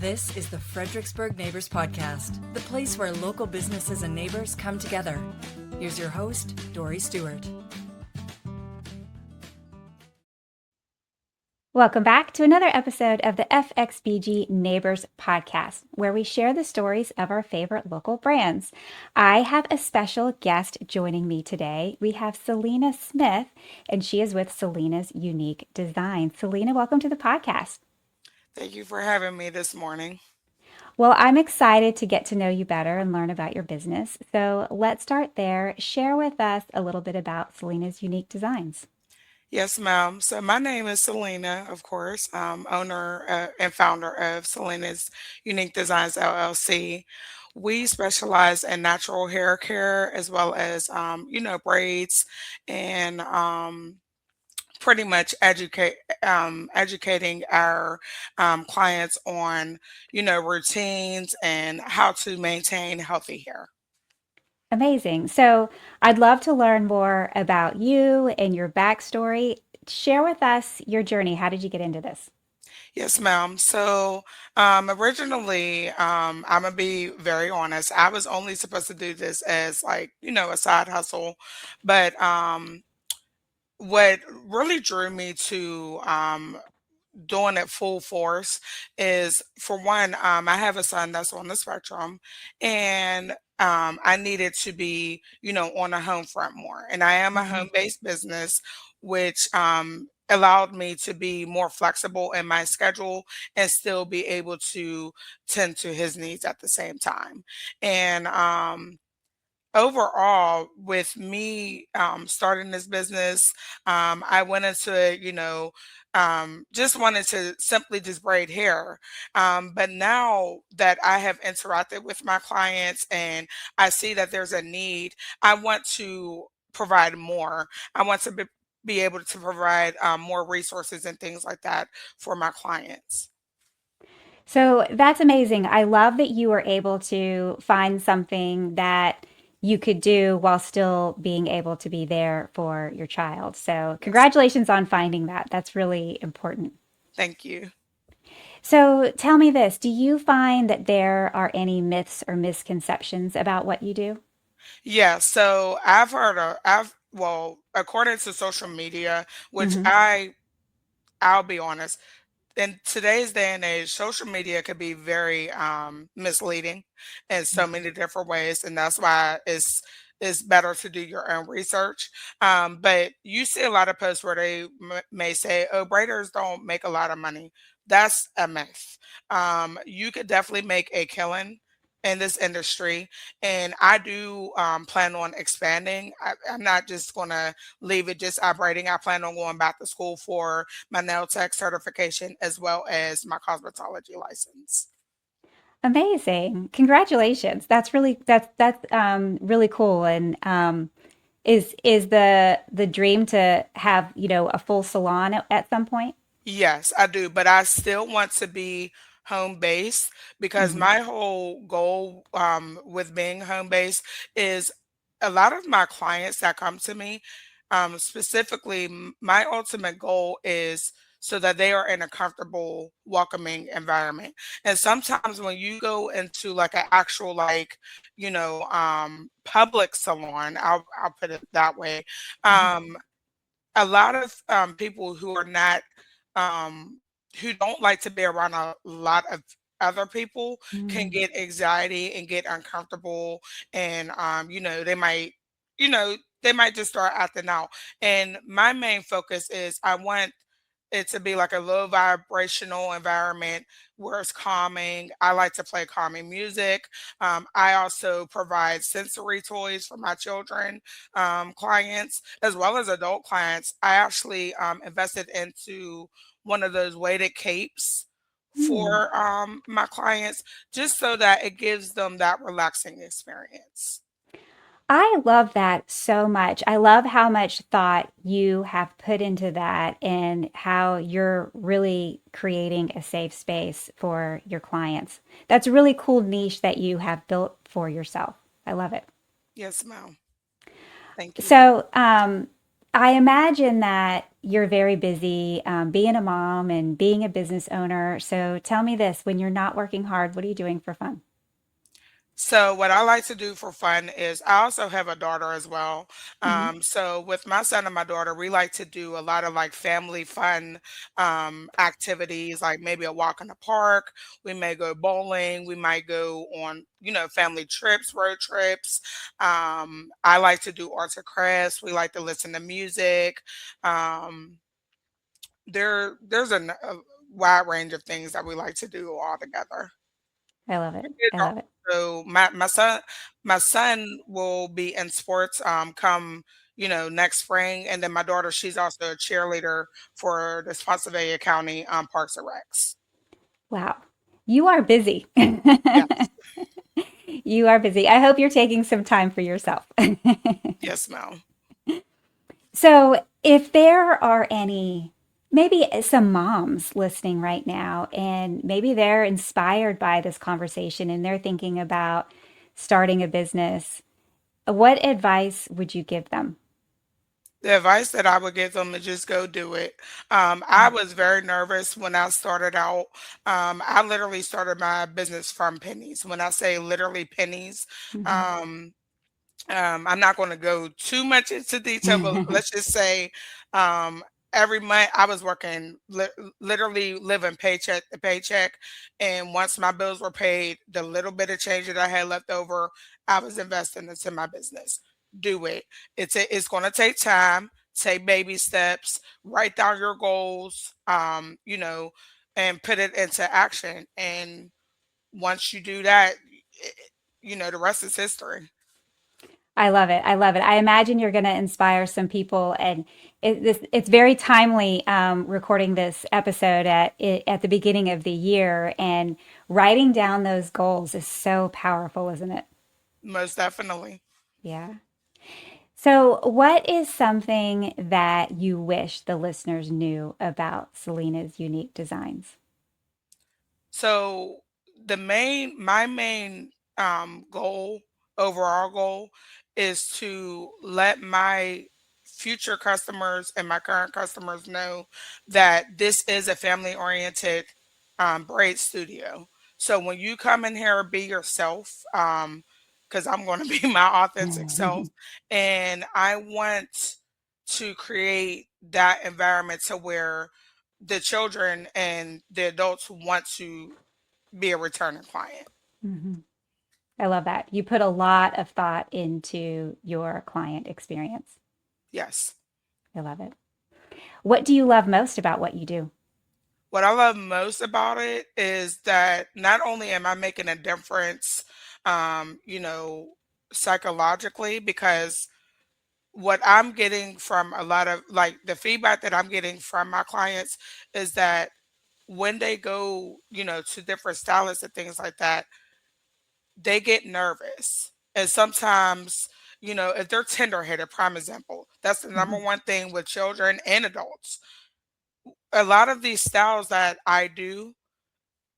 This is the Fredericksburg Neighbors Podcast, the place where local businesses and neighbors come together. Here's your host, Dory Stewart. Welcome back to another episode of the FXBG Neighbors Podcast, where we share the stories of our favorite local brands. I have a special guest joining me today. We have Selena Smith, and she is with Selena's Unique Design. Selena, welcome to the podcast. Thank you for having me this morning. Well, I'm excited to get to know you better and learn about your business. So let's start there. Share with us a little bit about Selena's Unique Designs. Yes, ma'am. So my name is Selena, of course, owner and founder of Selena's Unique Designs LLC. We specialize in natural hair care as well as, braids and pretty much educating our clients on, routines and how to maintain healthy hair. Amazing. So I'd love to learn more about you and your backstory. Share with us your journey. How did you get into this? Yes, ma'am. So, originally, I'm gonna be very honest. I was only supposed to do this as like, a side hustle, but what really drew me to doing it full force is for one, I have a son that's on the spectrum, and I needed to be, on the home front more. And I am a Mhm. home-based business, which allowed me to be more flexible in my schedule and still be able to tend to his needs at the same time. And overall, with me starting this business, I went into it, just wanted to simply just braid hair. But now that I have interacted with my clients and I see that there's a need, I want to provide more. I want to be able to provide more resources and things like that for my clients. So that's amazing. I love that you were able to find something that you could do while still being able to be there for your child. So, Yes. congratulations on finding that. That's really important. Thank you. So, tell me this, do you find that there are any myths or misconceptions about what you do? Yeah, so well, according to social media, which Hmm. I'll be honest, in today's day and age, social media could be very misleading in so many different ways, and that's why it's better to do your own research. But you see a lot of posts where they may say, "Oh, braiders don't make a lot of money." That's a myth. You could definitely make a killing in this industry, and I do plan on expanding. I'm not just going to leave it just operating. I plan on going back to school for my nail tech certification as well as my cosmetology license. Amazing. Congratulations. That's really cool. And is the dream to have, a full salon at some point? Yes, I do, but I still want to be home based because Hmm. my whole goal with being home based is a lot of my clients that come to me, specifically, my ultimate goal is so that they are in a comfortable, welcoming environment. And sometimes when you go into like an actual like, public salon, I'll put it that way. Hmm. Um, a lot of people who are not um, who don't like to be around a lot of other people can Mm. get anxiety and get uncomfortable, and they might just start acting out. And my main focus is I want it to be like a low vibrational environment where it's calming. I like to play calming music. I also provide sensory toys for my children clients as well as adult clients. I actually invested into one of those weighted capes Hmm. for my clients just so that it gives them that relaxing experience. I love that so much. I love how much thought you have put into that and how you're really creating a safe space for your clients. That's a really cool niche that you have built for yourself. I love it. Yes, ma'am. Thank you. So, I imagine that you're very busy being a mom and being a business owner. So tell me this, when you're not working hard, what are you doing for fun? So what I like to do for fun is I also have a daughter as well. Hmm. So with my son and my daughter, we like to do a lot of like family fun activities, like maybe a walk in the park. We may go bowling. We might go on, family trips, road trips. I like to do arts and crafts. We like to listen to music. Um, there's a wide range of things that we like to do all together. I love it. Kids I are love it. also my son will be in sports, come, next spring, and then my daughter, she's also a cheerleader for the Spotsylvania County, Parks and Recs. Wow. You are busy. Yes. You are busy. I hope you're taking some time for yourself. Yes, ma'am. So, if there are any, maybe some moms listening right now, and maybe they're inspired by this conversation and they're thinking about starting a business, what advice would you give them? The advice that I would give them is just go do it. I was very nervous when I started out. I literally started my business from pennies. When I say literally pennies, Mhm. um, I'm not going to go too much into detail, but let's just say um, every month I was working, literally living paycheck to paycheck. And once my bills were paid, the little bit of change that I had left over, I was investing into my business. Do it. It's going to take time. Take baby steps. Write down your goals. And put it into action. And once you do that, it, the rest is history. I love it. I love it. I imagine you're going to inspire some people, and it's very timely recording this episode at the beginning of the year, and writing down those goals is so powerful, isn't it? Most definitely. Yeah. So, what is something that you wish the listeners knew about Selena's unique designs? So my main goal, overall goal, is to let my future customers and my current customers know that this is a family oriented braid studio. So when you come in here, be yourself, because I'm going to be my authentic self, and I want to create that environment to where the children and the adults want to be a returning client. Mhm. I love that. You put a lot of thought into your client experience. Yes. I love it. What do you love most about what you do? What I love most about it is that not only am I making a difference, um, you know, psychologically, because what I'm getting from a lot of like the feedback that I'm getting from my clients is that when they go, to different stylists and things like that, they get nervous. And sometimes, if they're tender-headed, prime example, that's the number Mhm. one thing with children and adults. A lot of these styles that I do,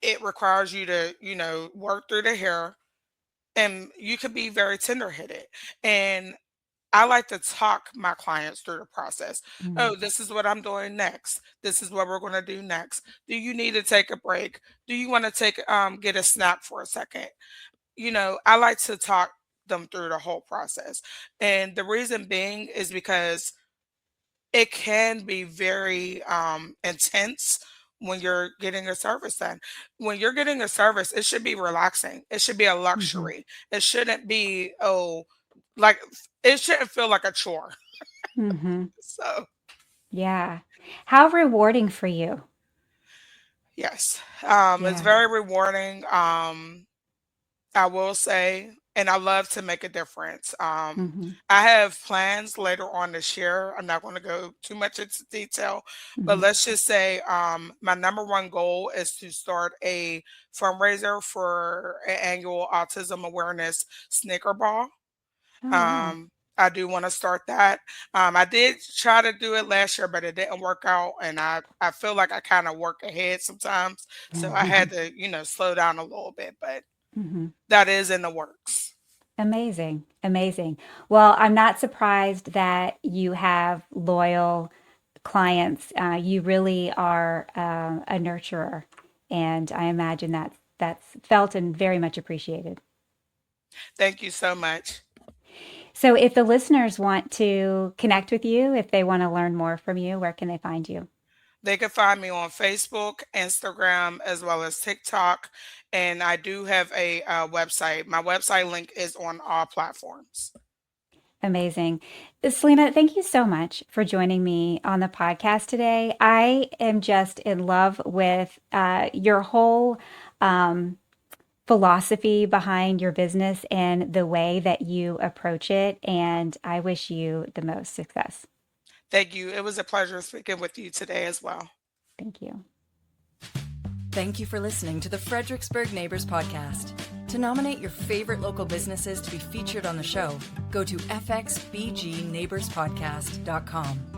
it requires you to, work through the hair, and you could be very tender-headed. And I like to talk my clients through the process. Mhm. Oh, this is what I'm doing next. This is what we're going to do next. Do you need to take a break? Do you want to get a snap for a second? I like to talk them through the whole process. And the reason being is because it can be very intense when you're getting a service done. When you're getting a service, it should be relaxing. It should be a Mhm. luxury. It shouldn't be, like, it shouldn't feel like a chore. Mhm. So, Yeah. How rewarding for you. yes, it's Yeah. very rewarding. I will say, and I love to make a difference. Mhm. I have plans later on this year. I'm not going to go too much into detail, but Mhm. let's just say my number one goal is to start a fundraiser for an annual autism awareness sneaker ball. Oh, wow. Um, I do want to start that. I did try to do it last year, but it didn't work out, and I feel like I kind of work ahead sometimes, so I had to slow down a little bit, but Mhm. that is in the works. Amazing. Amazing. Well, I'm not surprised that you have loyal clients. You really are a nurturer, and I imagine that's felt and very much appreciated. Thank you so much. So if the listeners want to connect with you, if they want to learn more from you, where can they find you? They can find me on Facebook, Instagram, as well as TikTok. And I do have a website. My website link is on all platforms. Amazing. Selena, thank you so much for joining me on the podcast today. I am just in love with your whole philosophy behind your business and the way that you approach it. And I wish you the most success. Thank you. It was a pleasure speaking with you today as well. Thank you. Thank you for listening to the Fredericksburg Neighbors Podcast. To nominate your favorite local businesses to be featured on the show, go to fxbgneighborspodcast.com.